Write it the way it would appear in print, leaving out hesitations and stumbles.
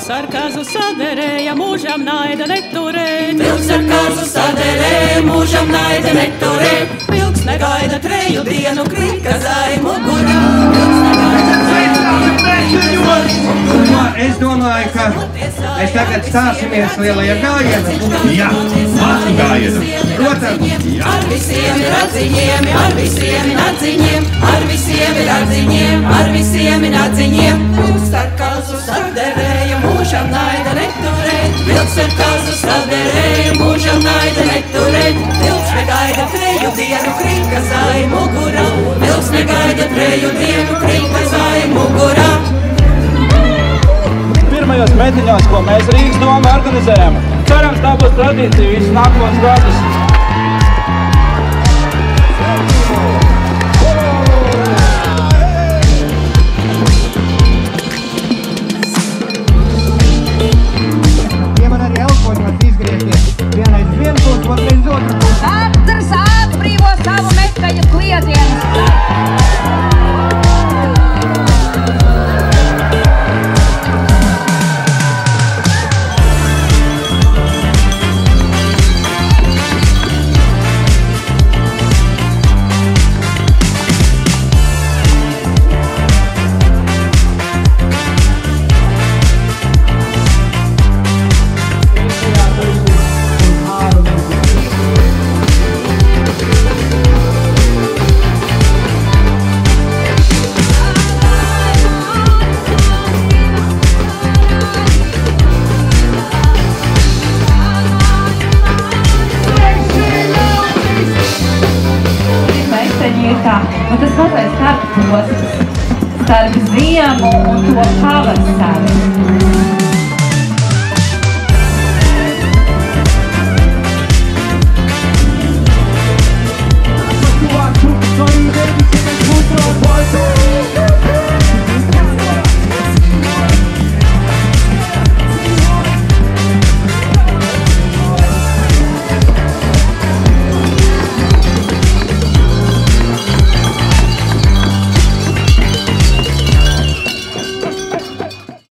Vilks ar kazu saderēja, mūžam naida neturēt. Vilks ar kazu saderēja, mūžam naida neturēt. Vilks negaida treju dienu, krīt kazai mugurā. Vilks negaida treju dienu, krīt kazai mugurā. Es domāju, ka mēs tagad stāsimies lielajā gājienā. Jā, mācu gājienā. Protams. Ar visiem ir atziņiem, ar visiem ir atziņiem, ar visiem ir atziņiem, ar visiem ir atziņiem. Vilks ar kazu saderēja, mūžam naida neturēt. Vilks ar kazu saderēja, mūžam naida neturēt. Vilks negaida treju dienu, krīt kazai mugurā. Vilks negaida treju dienu, krīt kazai mugurā. Pirmajos metiņos, ko mēs Rīgas doma organizējam, cerams, tā būs tradīcija visus nākamos gadus.